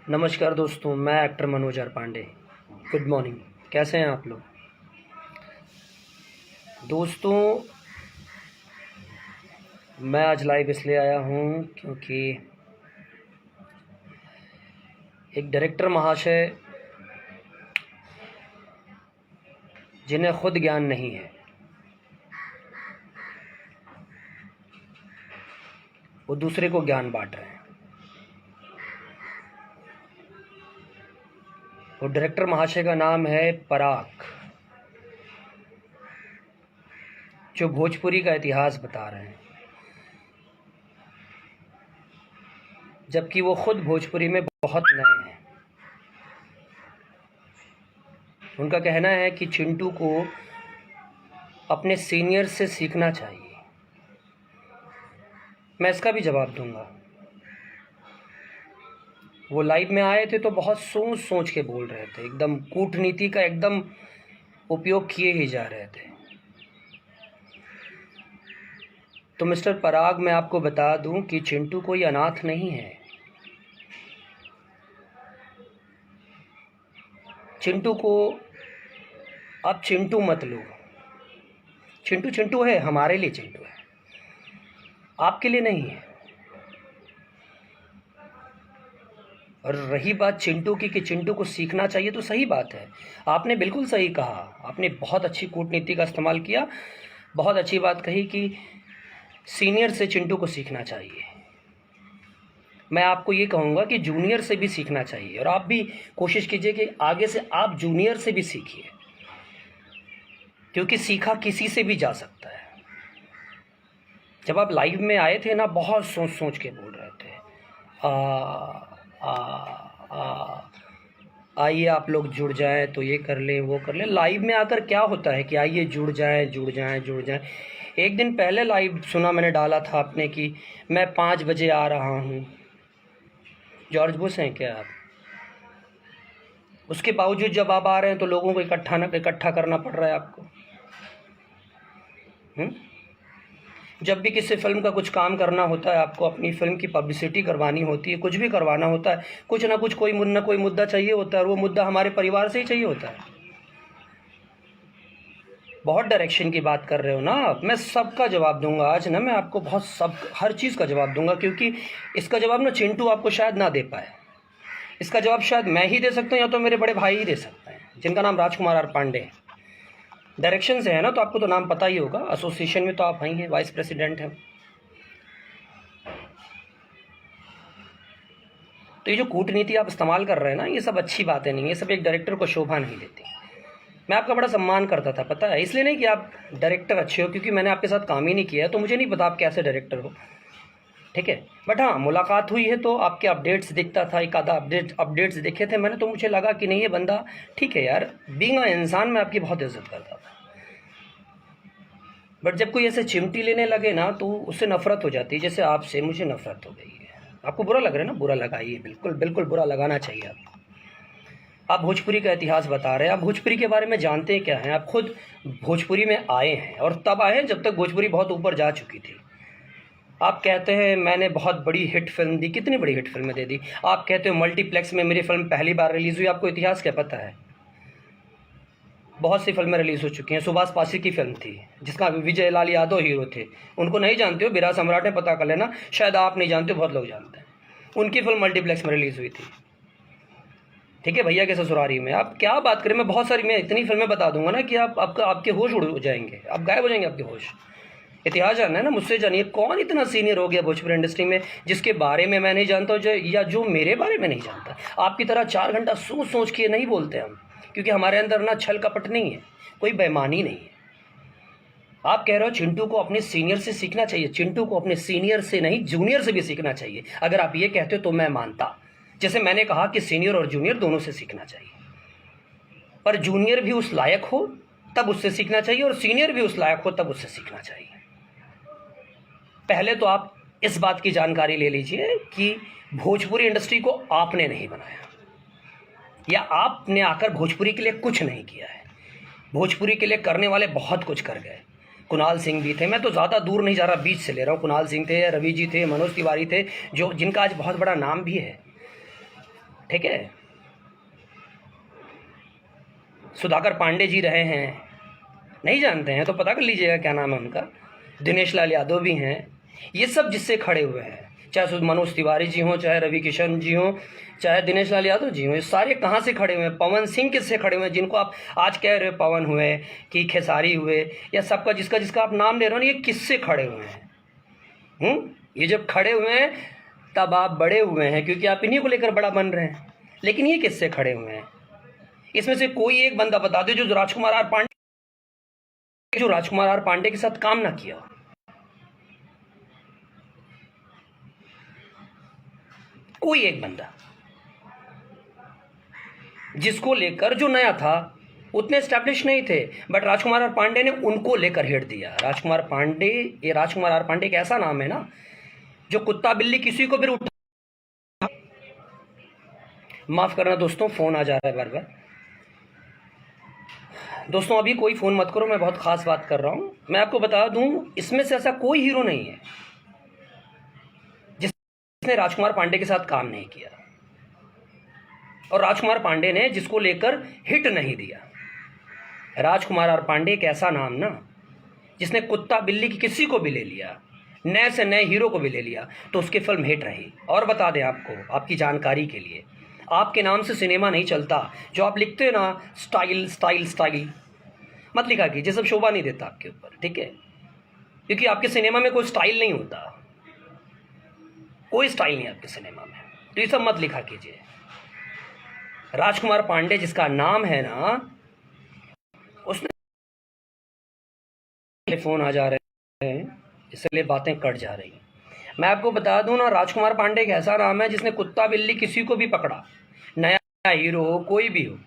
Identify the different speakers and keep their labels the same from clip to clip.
Speaker 1: नमस्कार दोस्तों, मैं actor Manoj R Pandey. Good morning. कैसे हैं आप लोग दोस्तों? मैं आज लाइव इसलिए आया हूं क्योंकि एक डायरेक्टर महाशय जिन्हें खुद ज्ञान नहीं है, वो दूसरे को ज्ञान बांट रहे हैं। वो डायरेक्टर महाशय का नाम है पराग, जो भोजपुरी का इतिहास बता रहे हैं, जबकि वो खुद भोजपुरी में बहुत नए हैं। उनका कहना है कि चिंटू को अपने सीनियर से सीखना चाहिए। मैं इसका भी जवाब दूंगा। वो लाइव में आए थे तो बहुत सोच सोच के बोल रहे थे, एकदम कूटनीति का एकदम उपयोग किए ही जा रहे थे। तो मिस्टर पराग, मैं आपको बता दूं कि चिंटू कोई अनाथ नहीं है। चिंटू को आप चिंटू मत लो। चिंटू चिंटू है, हमारे लिए चिंटू है, आपके लिए नहीं है। और रही बात चिंटू की कि चिंटू को सीखना चाहिए, तो सही बात है, आपने बिल्कुल सही कहा। आपने बहुत अच्छी कूटनीति का इस्तेमाल किया, बहुत अच्छी बात कही कि सीनियर से चिंटू को सीखना चाहिए। मैं आपको ये कहूँगा कि जूनियर से भी सीखना चाहिए, और आप भी कोशिश कीजिए कि आगे से आप जूनियर से भी सीखिए, क्योंकि सीखा किसी से भी जा सकता है। जब आप लाइव में आए थे ना, बहुत सोच सोच के बोल रहे थे, आइए आप लोग जुड़ जाएं तो ये कर लें वो कर लें। लाइव में आकर क्या होता है कि आइए जुड़ जाएं जुड़ जाएं जुड़ जाएं। एक दिन पहले लाइव सुना मैंने, डाला था आपने कि मैं 5 बजे आ रहा हूँ। जॉर्ज बुश हैं क्या आप? उसके बावजूद जब आप आ रहे हैं तो लोगों को इकट्ठा करना पड़ रहा है आपको। जब भी किसी फिल्म का कुछ काम करना होता है, आपको अपनी फिल्म की पब्लिसिटी करवानी होती है, कुछ भी करवाना होता है, कुछ ना कुछ कोई मुद्दा चाहिए होता है, और वो मुद्दा हमारे परिवार से ही चाहिए होता है। बहुत डायरेक्शन की बात कर रहे हो ना आप। मैं सबका जवाब दूंगा आज ना, मैं आपको हर चीज़ का जवाब दूंगा, क्योंकि इसका जवाब ना चिंटू आपको शायद ना दे पाए। इसका जवाब शायद मैं ही दे सकता हूँ, या तो मेरे बड़े भाई ही दे सकते हैं, जिनका नाम राजकुमार आर पांडे है। डायरेक्शन से है ना, तो आपको तो नाम पता ही होगा। एसोसिएशन में तो आप ही हैं, वाइस प्रेसिडेंट हैं। तो ये जो कूटनीति आप इस्तेमाल कर रहे हैं ना, ये सब अच्छी बातें नहीं है, ये सब एक डायरेक्टर को शोभा नहीं देती। मैं आपका बड़ा सम्मान करता था, पता है, इसलिए नहीं कि आप डायरेक्टर अच्छे हो, क्योंकि मैंने आपके साथ काम ही नहीं किया है, तो मुझे नहीं पता आप कैसे डायरेक्टर हो, ठीक है। बट हाँ, मुलाकात हुई है तो आपके अपडेट्स दिखता था, एक आधा अपडेट्स देखे थे मैंने, तो मुझे लगा कि नहीं, ये बंदा ठीक है यार। बीइंग इंसान मैं आपकी बहुत इज्जत करता था। बट जब कोई ऐसे चिमटी लेने लगे ना, तो उससे नफरत हो जाती है, जैसे आपसे मुझे नफरत हो गई है। आपको बुरा लग रहा है ना, बुरा लगाइए, बिल्कुल बिल्कुल बुरा लगाना चाहिए आपको। आप भोजपुरी का इतिहास बता रहे हैं, आप भोजपुरी के बारे में जानते हैं क्या हैं? आप खुद भोजपुरी में आए हैं, और तब आए हैं जब तक भोजपुरी बहुत ऊपर जा चुकी थी। आप कहते हैं मैंने बहुत बड़ी हिट फिल्म दी, कितनी बड़ी हिट फिल्में दे दी। आप कहते हो मल्टीप्लेक्स में मेरी फिल्म पहली बार रिलीज़ हुई, आपको इतिहास क्या पता है? बहुत सी फिल्में रिलीज़ हो चुकी हैं। सुभाष पासी की फिल्म थी, जिसका विजय लाल यादव हीरो थे। उनको नहीं जानते हो, बिरा सम्राट है, पता कर लेना, शायद आप नहीं जानते हो, बहुत लोग जानते हैं। उनकी फिल्म मल्टीप्लेक्स में रिलीज़ हुई थी, ठीक है, भैया के ससुरारी में। आप क्या बात करें, मैं बहुत सारी, मैं इतनी फिल्में बता दूंगा ना कि आपके होश उड़ जाएंगे, आप गायब हो जाएंगे, आपके होश। इतिहास जानना है ना, मुझसे जानिए। कौन इतना सीनियर हो गया भोजपुरी इंडस्ट्री में जिसके बारे में मैं नहीं जानता हूँ, या जो मेरे बारे में नहीं जानता। आपकी तरह 4 घंटा सोच सोच के नहीं बोलते हम, क्योंकि हमारे अंदर ना छल कपट नहीं है, कोई बेईमानी नहीं है। आप कह रहे हो चिंटू को अपने सीनियर से सीखना चाहिए। चिंटू को अपने सीनियर से नहीं, जूनियर से भी सीखना चाहिए। अगर आप ये कहते हो तो मैं मानता। जैसे मैंने कहा कि सीनियर और जूनियर दोनों से सीखना चाहिए, पर जूनियर भी उस लायक हो तब उससे सीखना चाहिए, और सीनियर भी उस लायक हो तब उससे सीखना चाहिए। पहले तो आप इस बात की जानकारी ले लीजिए कि भोजपुरी इंडस्ट्री को आपने नहीं बनाया, या आपने आकर भोजपुरी के लिए कुछ नहीं किया है। भोजपुरी के लिए करने वाले बहुत कुछ कर गए। कुणाल सिंह भी थे, मैं तो ज़्यादा दूर नहीं जा रहा, बीच से ले रहा हूँ। कुणाल सिंह थे, रवि जी थे, मनोज तिवारी थे, जिनका आज बहुत बड़ा नाम भी है। ठीक है। सुधाकर पांडे जी रहे हैं, नहीं जानते हैं तो पता कर लीजिएगा क्या नाम है उनका। दिनेश लाल यादव भी हैं। ये सब जिससे खड़े हुए हैं, चाहे मनोज तिवारी जी हों, चाहे रवि किशन जी हों, चाहे दिनेश लाल यादव जी हों, ये सारे कहाँ से खड़े हुए हैं? पवन सिंह किससे खड़े हुए हैं? जिनको आप आज कह रहे हो पवन हुए कि खेसारी हुए, या सबका जिसका जिसका आप नाम ले रहे हो ना, ये किससे खड़े हुए हैं? ये जब खड़े हुए हैं तब आप बड़े हुए हैं, क्योंकि आप इन्हीं को लेकर बड़ा बन रहे हैं। लेकिन ये किससे खड़े हुए हैं? इसमें से कोई एक बंदा बता दो जो राजकुमार आर पांडे के साथ काम ना किया। कोई एक बंदा जिसको लेकर, जो नया था, उतने स्टैब्लिश नहीं थे, बट राजकुमार आर पांडे ने उनको लेकर हिट दिया। राजकुमार आर पांडे एक ऐसा नाम है ना, जो कुत्ता बिल्ली किसी को भी उठा। माफ करना दोस्तों, फोन आ जा रहा है बार बार। दोस्तों अभी कोई फ़ोन मत करो, मैं बहुत ख़ास बात कर रहा हूँ। मैं आपको बता दूँ, इसमें से ऐसा कोई हीरो नहीं है जिसने राजकुमार पांडे के साथ काम नहीं किया, और राजकुमार पांडे ने जिसको लेकर हिट नहीं दिया। राजकुमार आर पांडे एक ऐसा नाम ना, जिसने कुत्ता बिल्ली की किसी को भी ले लिया, नए से नए हीरो को भी ले लिया, तो उसकी फिल्म हिट रही। और बता दें आपको, आपकी जानकारी के लिए, आपके नाम से सिनेमा नहीं चलता। जो आप लिखते हो ना, स्टाइल स्टाइल स्टाइल, मत लिखा कीजिए, सब शोभा नहीं देता आपके ऊपर, ठीक है? क्योंकि आपके सिनेमा में कोई स्टाइल नहीं होता, कोई स्टाइल नहीं आपके सिनेमा में, तो ये सब मत लिखा कीजिए। राजकुमार पांडे जिसका नाम है ना, उसने फोन आ जा रहे हैं, इसलिए बातें कट जा रही हैं। मैं आपको बता दूं ना, राजकुमार पांडे एक ऐसा नाम है जिसने कुत्ता बिल्ली किसी को भी पकड़ा, नया हीरो हो कोई भी हो,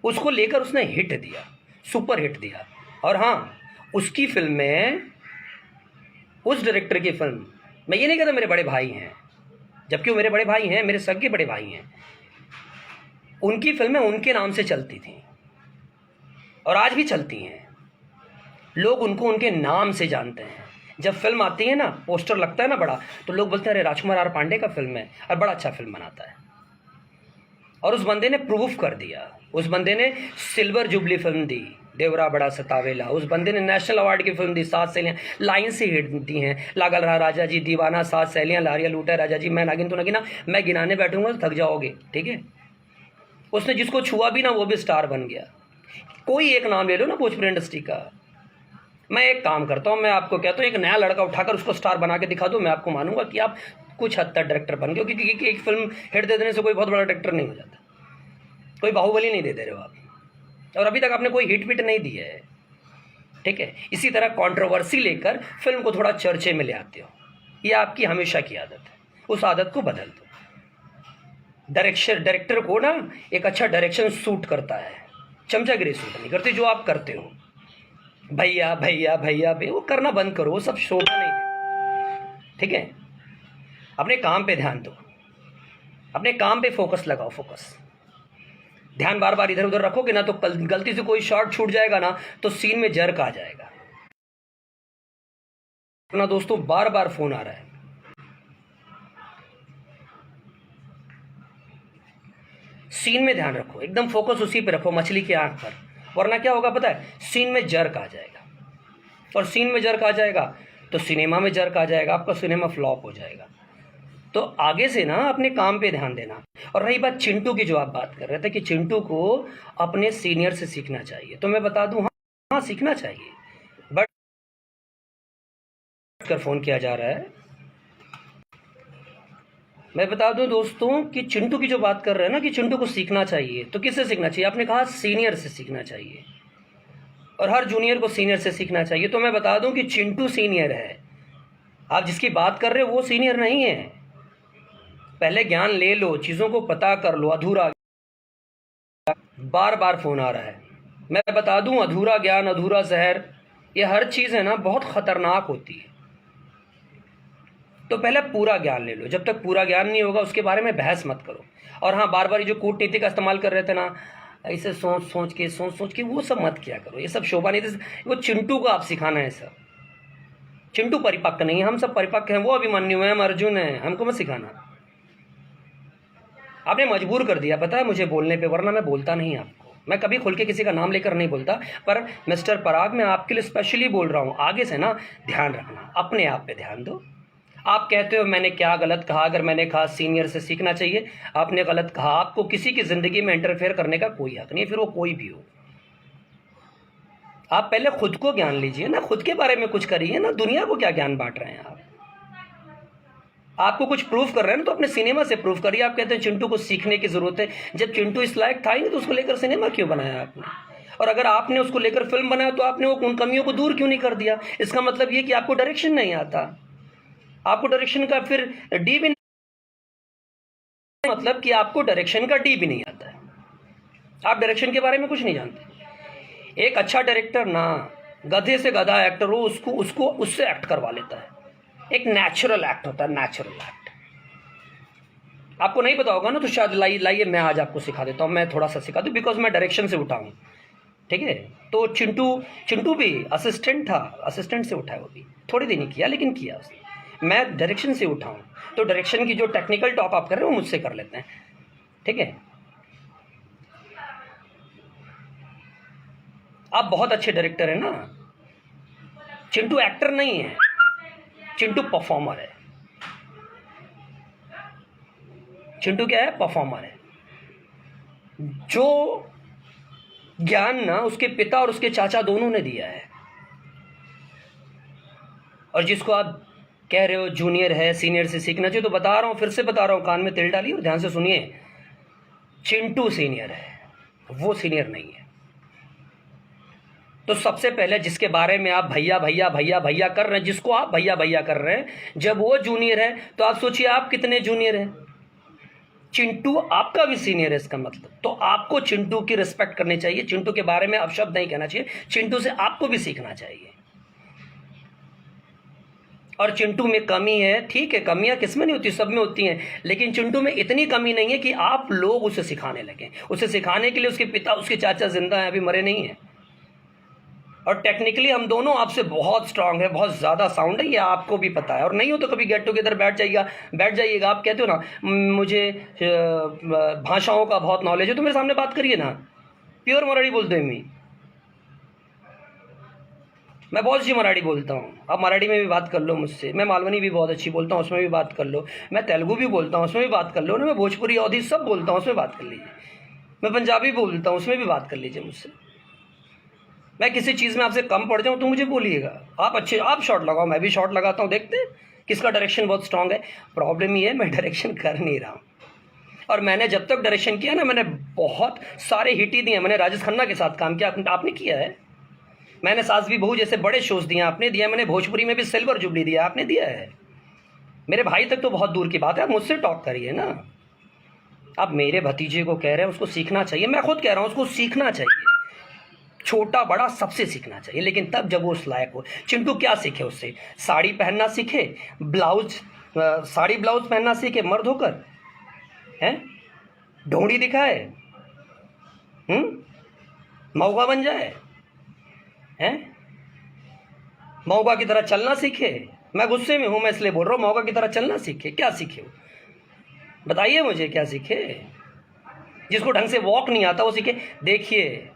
Speaker 1: उसको लेकर उसने हिट दिया, सुपर हिट दिया। और हाँ, उसकी फिल्म में, उस डायरेक्टर की फिल्म, मैं ये नहीं कहता मेरे बड़े भाई हैं, जबकि वो मेरे बड़े भाई हैं, मेरे सगे बड़े भाई हैं, उनकी फिल्में उनके नाम से चलती थी और आज भी चलती हैं। लोग उनको उनके नाम से जानते हैं। जब फिल्म आती है ना, पोस्टर लगता है ना बड़ा, तो लोग बोलते हैं अरे राजकुमार आर पांडे का फिल्म है, और बड़ा अच्छा फिल्म बनाता है। और उस बंदे ने प्रूफ कर दिया। उस बंदे ने सिल्वर जुबली फिल्म दी, देवरा बड़ा सतावेला। उस बंदे ने नेशनल अवार्ड की फिल्म दी, 7 सहेलियां, लाइन से हिट दी हैं। लागल रहा राजा जी, दीवाना, 7 सहेलियां, लारिया लूटा राजा जी, मैं नागिन तो नगीना, मैं गिनाने बैठूंगा तो थक जाओगे, ठीक है? उसने जिसको छुआ भी ना, वो भी स्टार बन गया। कोई एक नाम ले लो ना भोजपुरी इंडस्ट्री का। मैं एक काम करता हूँ, मैं आपको कहता हूँ, एक नया लड़का उठाकर उसको स्टार बना के दिखा दो, मैं आपको मानूंगा कि आप कुछ हद तक डायरेक्टर बन गए, क्योंकि एक फिल्म हिट दे देने से कोई बहुत बड़ा डायरेक्टर नहीं हो जाता। कोई बाहुबली नहीं दे रहे हो आप, और अभी तक आपने कोई हिट विट नहीं दी है, ठीक है? इसी तरह कंट्रोवर्सी लेकर फिल्म को थोड़ा चर्चे में ले आते हो, ये आपकी हमेशा की आदत है। उस आदत को बदल दो। डायरेक्टर को ना एक अच्छा डायरेक्शन सूट करता है, चमचागिरी सूट नहीं करती जो आप करते हो। भैया भैया भैया भैया, वो करना बंद करो, वो सब शोभा नहीं देता, ठीक है? अपने काम पे ध्यान दो, अपने काम पे फोकस लगाओ, फोकस। ध्यान बार बार इधर उधर रखोगे ना, तो गलती से कोई शॉट छूट जाएगा ना, तो सीन में जर्क आ जाएगा ना। दोस्तों बार बार फोन आ रहा है, सीन में ध्यान रखो, एकदम फोकस उसी पे रखो, मछली की आंख पर, वरना क्या होगा पता है? सीन में जर्क आ जाएगा, और सीन में जर्क आ जाएगा तो सिनेमा में जर्क आ जाएगा, आपका सिनेमा फ्लॉप हो जाएगा। तो आगे से ना अपने काम पे ध्यान देना। और रही बात चिंटू की, जो आप बात कर रहे थे कि चिंटू को अपने सीनियर से सीखना चाहिए, तो मैं बता दूं, हाँ सीखना चाहिए, बट कर फोन किया जा रहा है। मैं बता दूं दोस्तों कि चिंटू की जो बात कर रहे हैं ना कि चिंटू को सीखना चाहिए, तो किससे सीखना चाहिए? आपने कहा सीनियर से सीखना चाहिए, और हर जूनियर को सीनियर से सीखना चाहिए। तो मैं बता दूं कि चिंटू सीनियर है, आप जिसकी बात कर रहे हो वो सीनियर नहीं है। पहले ज्ञान ले लो, चीज़ों को पता कर लो। अधूरा, बार बार फोन आ रहा है, मैं बता दूं, अधूरा ज्ञान, अधूरा जहर, ये हर चीज़ है ना बहुत खतरनाक होती है। तो पहले पूरा ज्ञान ले लो, जब तक पूरा ज्ञान नहीं होगा उसके बारे में बहस मत करो। और हाँ, बार बार ये जो कूटनीति का इस्तेमाल कर रहे थे ना, ऐसे सोच सोच के वो सब मत किया करो, ये सब शोभा नहीं दे। वो चिंटू को आप सिखाना है सब। चिंटू परिपक्व नहीं है, हम सब परिपक्व हैं, वो अभिमन्यु है, हम अर्जुन है, हमको मत सिखाना। आपने मजबूर कर दिया, पता है मुझे बोलने पे, वरना मैं बोलता नहीं आपको। मैं कभी खुल के किसी का नाम लेकर नहीं बोलता, पर मिस्टर पराग मैं आपके लिए स्पेशली बोल रहा हूँ, आगे से ना ध्यान रखना, अपने आप पे ध्यान दो। आप कहते हो मैंने क्या गलत कहा, अगर मैंने कहा सीनियर से सीखना चाहिए, आपने गलत कहा। आपको किसी की ज़िंदगी में इंटरफेयर करने का कोई हक नहीं, फिर वो कोई भी हो। आप पहले खुद को ज्ञान लीजिए ना, खुद के बारे में कुछ करिए ना, दुनिया को क्या ज्ञान बांट रहे हैं आप? आपको कुछ प्रूफ कर रहे हैं ना, तो अपने सिनेमा से प्रूफ करिए। आप कहते हैं चिंटू को सीखने की जरूरत है, जब चिंटू इस लायक था ही नहीं तो उसको लेकर सिनेमा क्यों बनाया आपने? और अगर आपने उसको लेकर फिल्म बनाया तो आपने वो उन कमियों को दूर क्यों नहीं कर दिया? इसका मतलब ये कि आपको डायरेक्शन नहीं आता, आपको डायरेक्शन का फिर डी भी नहीं, मतलब कि आपको डायरेक्शन का डी भी नहीं आता है, आप डायरेक्शन के बारे में कुछ नहीं जानते। एक अच्छा डायरेक्टर ना गधे से गधा एक्टर हो, उसको उससे एक्ट करवा लेता है। एक नेचुरल एक्ट होता है, नेचुरल एक्ट। आपको नहीं पता होगा ना, तो शायद लाइए मैं आज आपको सिखा देता हूँ, मैं थोड़ा सा सिखा दूँ, बिकॉज मैं डायरेक्शन से उठा हूँ, ठीक है। तो चिंटू भी असिस्टेंट था, असिस्टेंट से उठा है, वो भी थोड़ी देर नहीं किया लेकिन किया उसने। मैं डायरेक्शन से उठा हूँ, तो डायरेक्शन की जो टेक्निकल टॉप आप कर रहे हैं वो मुझसे कर लेते हैं, ठीक है। आप बहुत अच्छे डायरेक्टर हैं ना। चिंटू एक्टर नहीं है, चिंटू परफॉर्मर है। चिंटू क्या है? परफॉर्मर है। जो ज्ञान ना उसके पिता और उसके चाचा दोनों ने दिया है, और जिसको आप कह रहे हो जूनियर है, सीनियर से सीखना चाहिए, तो बता रहा हूं, फिर से बता रहा हूं, कान में तेल डालिए और ध्यान से सुनिए। चिंटू सीनियर है, वो सीनियर नहीं है। तो सबसे पहले जिसके बारे में आप भैया भैया भैया भैया कर रहे हैं, जिसको आप भैया भैया कर रहे हैं, जब वो जूनियर है तो आप सोचिए आप कितने जूनियर हैं। चिंटू आपका भी सीनियर है, इसका मतलब तो आपको चिंटू की रिस्पेक्ट करनी चाहिए, चिंटू के बारे में अपशब्द नहीं कहना चाहिए, चिंटू से आपको भी सीखना चाहिए। और चिंटू में कमी है, ठीक है, कमियां किसमें नहीं होती, सब में होती हैं, लेकिन चिंटू में इतनी कमी नहीं है कि आप लोग उसे सिखाने लगे। उसे सिखाने के लिए उसके पिता उसके चाचा जिंदा हैं, अभी मरे नहीं हैं। और टेक्निकली हम दोनों आपसे बहुत स्ट्रांग है, बहुत ज़्यादा साउंड है, ये आपको भी पता है। और नहीं हो तो कभी गेट टुगेदर बैठ जाइएगा। आप कहते हो ना मुझे भाषाओं का बहुत नॉलेज है, तो मेरे सामने बात करिए ना, प्योर मराठी बोलते हैं मैं बहुत अच्छी मराठी बोलता हूँ। आप मराठी में भी बात कर लो मुझसे, मैं मालवनी भी बहुत अच्छी बोलता हूँ, उसमें भी बात कर लो। मैं तेलुगु भी बोलता हूँ, उसमें भी बात कर लो ना। मैं भोजपुरी अवधी सब बोलता हूँ, उसमें बात कर लीजिए। मैं पंजाबी बोलता हूँ, उसमें भी बात कर लीजिए मुझसे। मैं किसी चीज़ में आपसे कम पड़ जाऊँ तो मुझे बोलिएगा। आप शॉट लगाओ, मैं भी शॉट लगाता हूँ, देखते हैं किसका डायरेक्शन बहुत स्ट्रांग है। प्रॉब्लम ये है मैं डायरेक्शन कर नहीं रहा हूँ, और मैंने जब तक डायरेक्शन किया ना, मैंने बहुत सारे हिट ही दिए। मैंने राजेश खन्ना के साथ काम किया, आपने किया है। मैंने सास भी बहू जैसे बड़े शोज दिए, आपने दिया। मैंने भोजपुरी में भी सिल्वर जुबली दिया, आपने दिया है। मेरे भाई तक तो बहुत दूर की बात है, आप मुझसे टॉक करिए ना। आप मेरे भतीजे को कह रहे हैं उसको सीखना चाहिए, मैं खुद कह रहा हूँ उसको सीखना चाहिए, छोटा बड़ा सबसे सीखना चाहिए, लेकिन तब जब वो उस लायक हो। चिंटू क्या सीखे उससे? साड़ी पहनना सीखे, साड़ी ब्लाउज पहनना सीखे, मर्द होकर हैं, ढोंडी दिखाए, मौका बन जाए, हैं, मौका की तरह चलना सीखे। मैं गुस्से में हूं, मैं इसलिए बोल रहा हूं, मौका की तरह चलना सीखे। क्या सीखे वो? बताइए मुझे, क्या सीखे? जिसको ढंग से वॉक नहीं आता वो सीखे। देखिए,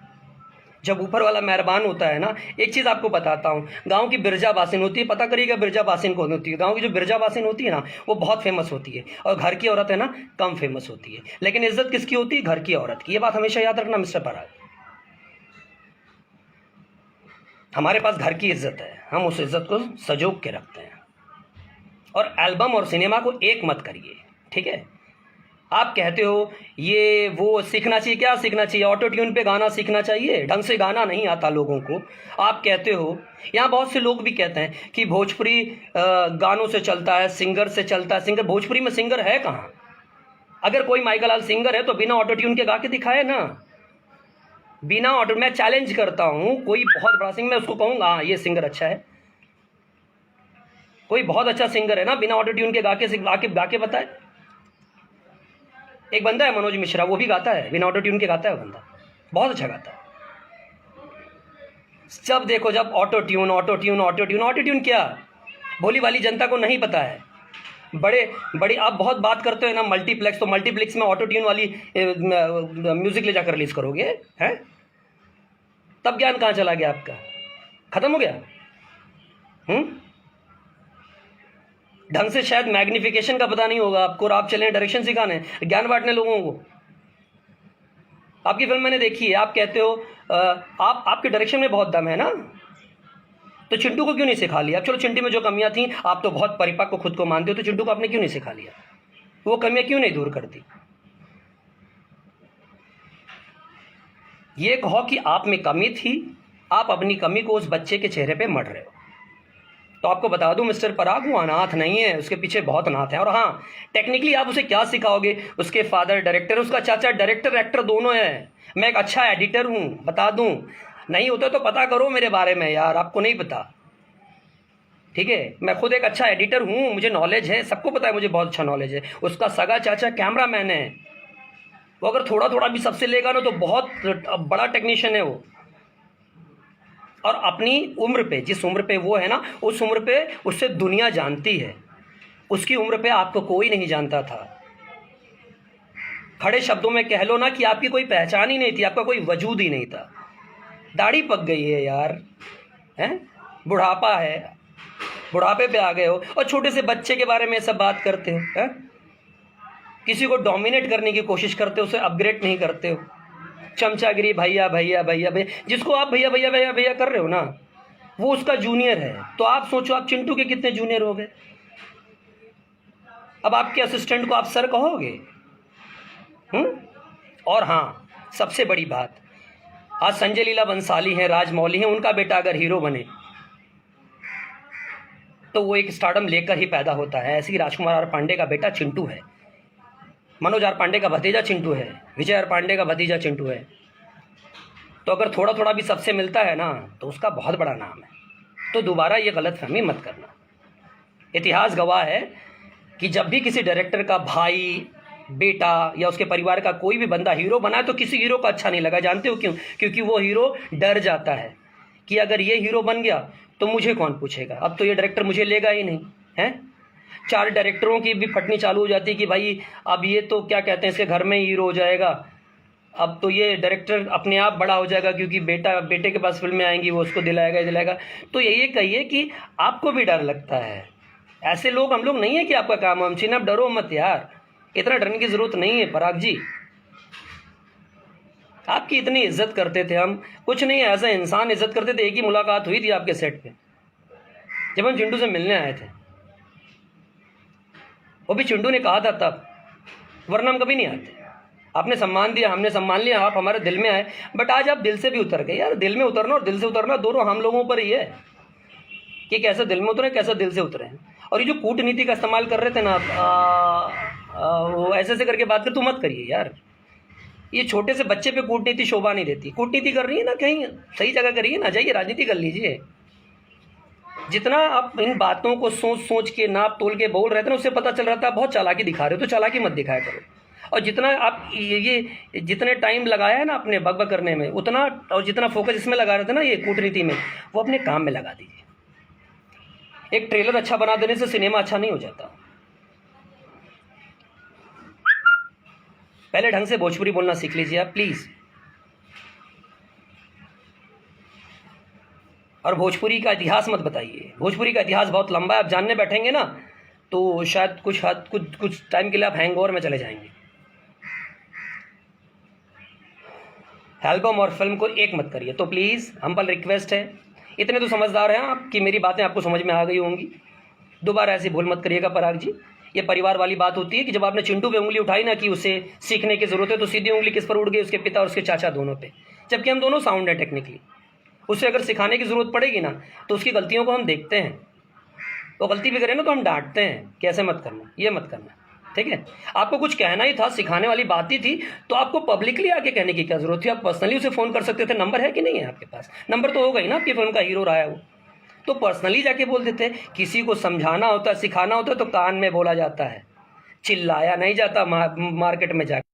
Speaker 1: जब ऊपर वाला मेहरबान होता है ना, एक चीज़ आपको बताता हूँ, गांव की बिरजा बासिन होती है, पता करिएगा बिरजा बासिन कौन होती है। गांव की जो बिरजा बासिन होती है ना, वो बहुत फेमस होती है, और घर की औरत है ना, कम फेमस होती है। लेकिन इज्जत किसकी होती है? घर की औरत की। ये बात हमेशा याद रखना मिस्टर पराग। हमारे पास घर की इज्जत है, हम उस इज्जत को सजोग के रखते हैं। और एल्बम और सिनेमा को एक मत करिए, ठीक है। आप कहते हो ये वो सीखना चाहिए, क्या सीखना चाहिए? ऑटो ट्यून पे गाना सीखना चाहिए, ढंग से गाना नहीं आता लोगों को। आप कहते हो, यहाँ बहुत से लोग भी कहते हैं कि भोजपुरी गानों से चलता है, सिंगर से चलता है। सिंगर भोजपुरी में सिंगर है कहाँ? अगर कोई माइकल लाल सिंगर है तो बिना ऑटो ट्यून के गा के दिखाए ना, बिना ऑटो। मैं चैलेंज करता हूँ, कोई बहुत बड़ा सिंगर, मैं उसको कहूँगा हाँ ये सिंगर अच्छा है। कोई बहुत अच्छा सिंगर है ना, बिना ऑटो ट्यून के गा के बताए। एक बंदा है मनोज मिश्रा, वो भी गाता है, बिना ऑटो ट्यून के गाता है, वो बंदा बहुत अच्छा गाता है। जब देखो जब auto tune, auto tune, auto tune. Auto tune क्या? भोली वाली जनता को नहीं पता है। बड़े बड़ी आप बहुत बात करते हो ना मल्टीप्लेक्स, तो मल्टीप्लेक्स में ऑटो ट्यून वाली म्यूजिक ले जाकर रिलीज करोगे हैं? तब ज्ञान कहाँ चला गया आपका? खत्म हो गया? ढंग से शायद मैग्निफिकेशन का पता नहीं होगा आपको, और आप चले डायरेक्शन सिखाने, ज्ञान बांटने लोगों को। आपकी फिल्म मैंने देखी है, आप कहते हो आपके डायरेक्शन में बहुत दम है ना, तो चिंटू को क्यों नहीं सिखा लिया? चलो चिंटू में जो कमियां थी, आप तो बहुत परिपक्व खुद को मानते हो, तो चिंटू को आपने क्यों नहीं सिखा लिया? वो कमियां क्यों नहीं दूर करती? ये कहो कि आप में कमी थी, आप अपनी कमी को उस बच्चे के चेहरे पे मढ़ रहे हो। तो आपको बता दूं मिस्टर पराग, वो अनाथ नहीं है, उसके पीछे बहुत अनाथ है। और हाँ, टेक्निकली आप उसे क्या सिखाओगे? उसके फादर डायरेक्टर, उसका चाचा डायरेक्टर एक्टर दोनों है। मैं एक अच्छा एडिटर हूँ, बता दूं। नहीं होता तो पता करो मेरे बारे में यार, आपको नहीं पता, ठीक है? मैं खुद एक अच्छा एडिटर हूँ, मुझे नॉलेज है, सबको पता है मुझे बहुत अच्छा नॉलेज है। उसका सगा चाचा कैमरा मैन है, वो अगर थोड़ा थोड़ा भी सबसे लेगा ना तो बहुत बड़ा टेक्नीशियन है वो। और अपनी उम्र पे, जिस उम्र पे वो है ना, उस उम्र पे उससे दुनिया जानती है, उसकी उम्र पे आपको कोई नहीं जानता था। खड़े शब्दों में कह लो ना कि आपकी कोई पहचान ही नहीं थी, आपका कोई वजूद ही नहीं था। दाढ़ी पक गई है यार, हैं? बुढ़ापा है, बुढ़ापे पे आ गए हो, और छोटे से बच्चे के बारे में सब बात करते हो, हैं? किसी को डोमिनेट करने की कोशिश करते हो, उसे अपग्रेड नहीं करते हो। चमचागिरी, भैया भैया भैया भैया, जिसको आप भैया भैया भैया भैया कर रहे हो ना, वो उसका जूनियर है। तो आप सोचो, आप चिंटू के कितने जूनियर हो गए? अब आपके असिस्टेंट को आप सर कहोगे? और हाँ, सबसे बड़ी बात, आज संजय लीला बंसाली हैं, राजमौली हैं, उनका बेटा अगर हीरो बने तो वो एक स्टारडम लेकर ही पैदा होता है। ऐसे ही राजकुमार आर पांडे का बेटा चिंटू है, मनोज आर पांडे का भतीजा चिंटू है, विजय आर पांडे का भतीजा चिंटू है। तो अगर थोड़ा थोड़ा भी सबसे मिलता है ना, तो उसका बहुत बड़ा नाम है। तो दोबारा ये गलतफहमी मत करना। इतिहास गवाह है कि जब भी किसी डायरेक्टर का भाई, बेटा या उसके परिवार का कोई भी बंदा हीरो बना, तो किसी हीरो को अच्छा नहीं लगा। जानते हो क्यों? क्योंकि वो हीरो डर जाता है कि अगर ये हीरो बन गया तो मुझे कौन पूछेगा, अब तो ये डायरेक्टर मुझे लेगा ही नहीं, है? 4 डायरेक्टरों की भी फटनी चालू हो जाती है कि भाई अब ये तो क्या कहते हैं, इसके घर में ही हीरो हो जाएगा, अब तो ये डायरेक्टर अपने आप बड़ा हो जाएगा क्योंकि बेटे के पास फिल्में आएंगी, वो उसको दिलाएगा। तो यही कहिए कि आपको भी डर लगता है। ऐसे लोग हम लोग नहीं है कि आपका काम हम छीन। आप डरो मत यार, इतना डरने की जरूरत नहीं है। पराग जी, आपकी इतनी इज्जत करते थे हम, कुछ नहीं है, एज ए इंसान इज्जत करते थे। एक ही मुलाकात हुई थी आपके सेट पे, जब हम चिंटू से मिलने आए थे, वो भी चिंटू ने कहा था तब, वरना हम कभी नहीं आते। आपने सम्मान दिया, हमने सम्मान लिया, आप हमारे दिल में आए। बट आज आप दिल से भी उतर गए यार। दिल में उतरना और दिल से उतरना दोनों हम लोगों पर ही है कि कैसे दिल में उतरे, कैसे दिल से उतरे हैं। और ये जो कूटनीति का इस्तेमाल कर रहे थे ना वो ऐसे करके बात कर, तू मत करिए यार। ये छोटे से बच्चे पे कूटनीति शोभा नहीं देती। कूटनीति कर रही है ना, कहीं सही जगह करिए ना, जाइए राजनीति कर लीजिए। जितना आप इन बातों को सोच सोच के, नाप तोल के बोल रहे थे ना, उससे पता चल रहा था बहुत चालाकी दिखा रहे हो। तो चालाकी मत दिखाया करो। और जितना आप ये जितने टाइम लगाया है ना अपने बकबक करने में, उतना, और जितना फोकस इसमें लगा रहे थे ना ये कूटनीति में, वो अपने काम में लगा दीजिए। एक ट्रेलर अच्छा बना देने से सिनेमा अच्छा नहीं हो जाता। पहले ढंग से भोजपुरी बोलना सीख लीजिए आप प्लीज़। और भोजपुरी का इतिहास मत बताइए, भोजपुरी का इतिहास बहुत लंबा है। आप जानने बैठेंगे ना तो शायद कुछ टाइम के लिए आप हैंगओवर में चले जाएंगे। एल्बम और फिल्म को एक मत करिए। तो प्लीज़ हम्बल रिक्वेस्ट है, इतने तो समझदार हैं आप कि मेरी बातें आपको समझ में आ गई होंगी। दोबारा ऐसी भूल मत करिएगा पराग जी। ये परिवार वाली बात होती है कि जब आपने चिंटू पे उंगली उठाई ना कि उसे सीखने की ज़रूरत है, तो सीधी उंगली किस पर उड़ गई? उसके पिता और उसके चाचा दोनों पे। जबकि हम दोनों साउंड हैं टेक्निकली। उसे अगर सिखाने की ज़रूरत पड़ेगी ना तो उसकी गलतियों को हम देखते हैं, वो गलती भी करे ना तो हम डांटते हैं कि ऐसे मत करना, ये मत करना, ठीक है? आपको कुछ कहना ही था, सिखाने वाली बात ही थी, तो आपको पब्लिकली आके कहने की क्या ज़रूरत थी? आप पर्सनली उसे फ़ोन कर सकते थे। नंबर है कि नहीं है आपके पास? नंबर तो होगा ही ना, आपकी फिल्म का हीरो रहा है वो, तो पर्सनली जाके बोल देते। किसी को समझाना होता है, सिखाना होता है तो कान में बोला जाता है, चिल्लाया नहीं जाता मार्केट में जाके।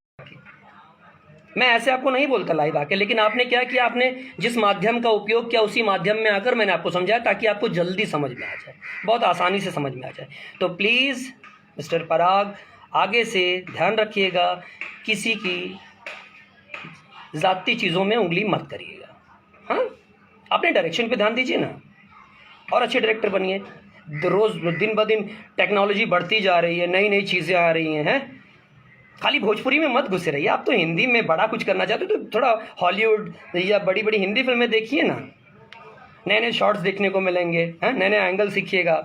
Speaker 1: मैं ऐसे आपको नहीं बोलता लाइव आके, लेकिन आपने क्या किया, आपने जिस माध्यम का उपयोग किया उसी माध्यम में आकर मैंने आपको समझाया ताकि आपको जल्दी समझ में आ जाए, बहुत आसानी से समझ में आ जाए। तो प्लीज़ मिस्टर पराग, आगे से ध्यान रखिएगा, किसी की ज़ाती चीज़ों में उंगली मत करिएगा। हाँ, अपने डायरेक्शन पे ध्यान दीजिए ना, और अच्छे डायरेक्टर बनिए। रोज़ दिन ब दिन टेक्नोलॉजी बढ़ती जा रही है, नई नई चीज़ें आ रही हैं। खाली भोजपुरी में मत घुसे रहिए। आप तो हिंदी में बड़ा कुछ करना चाहते हो तो थोड़ा हॉलीवुड या बड़ी बड़ी हिंदी फिल्में देखिए ना, नए नए शॉट्स देखने को मिलेंगे, हैं, नए नए एंगल सीखिएगा।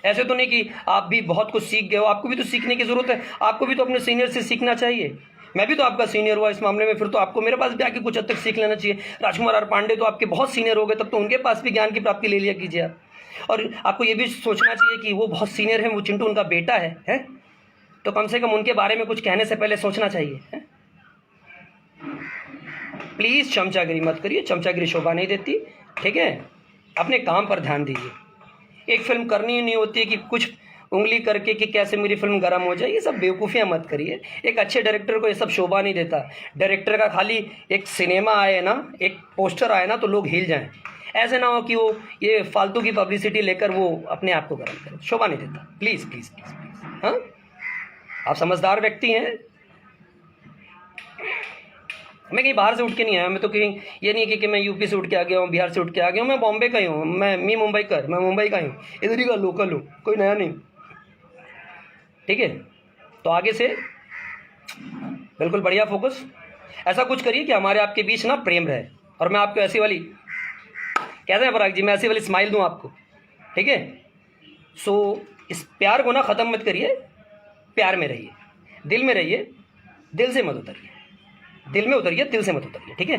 Speaker 1: ऐसे तो नहीं कि आप भी बहुत कुछ सीख गए हो, आपको भी तो सीखने की ज़रूरत है, आपको भी तो अपने सीनियर से सीखना चाहिए। मैं भी तो आपका सीनियर हुआ इस मामले में, फिर तो आपको मेरे पास भी आके कुछ हद तक सीख लेना चाहिए। राजकुमार आर पांडे तो आपके बहुत सीनियर हो गए, तब तो उनके पास भी ज्ञान की प्राप्ति ले लिया कीजिए आप। और आपको ये भी सोचना चाहिए कि वो बहुत सीनियर है, वो चिंटू उनका बेटा है? तो कम से कम उनके बारे में कुछ कहने से पहले सोचना चाहिए, है? प्लीज़ चमचागिरी मत करिए, चमचागिरी शोभा नहीं देती, ठीक है? अपने काम पर ध्यान दीजिए। एक फिल्म करनी ही नहीं होती है कि कुछ उंगली करके कि कैसे मेरी फिल्म गर्म हो जाए, ये सब बेवकूफ़ियाँ मत करिए। एक अच्छे डायरेक्टर को ये सब शोभा नहीं देता। डायरेक्टर का खाली एक सिनेमा आए ना, एक पोस्टर आए ना तो लोग हिल जाएं। ऐसे ना हो कि वो ये फालतू की पब्लिसिटी लेकर वो अपने आप को गर्म करे, शोभा नहीं देता। प्लीज़ प्लीज़ प्लीज़ प्लीज़, हाँ, आप समझदार व्यक्ति हैं। मैं कहीं बाहर से उठ के नहीं आया, मैं तो कहीं ये नहीं कि मैं यूपी से उठ के आ गया हूँ, बिहार से उठ के आ गया हूँ, मैं बॉम्बे का ही हूँ, मैं मुंबई का ही हूँ, इधर ही का लोकल हूँ, कोई नया नहीं, ठीक है? तो आगे से बिल्कुल बढ़िया फोकस, ऐसा कुछ करिए कि हमारे आपके बीच ना प्रेम रहे, और मैं आपको ऐसी वाली, कहते हैं पराग जी, मैं ऐसी वाली स्माइल दूँ आपको, ठीक है? सो इस प्यार को ना ख़त्म मत करिए, प्यार में रहिए, दिल में रहिए, दिल से मत उतरिए, दिल में उतरिए, दिल से मत उतरिए, ठीक है?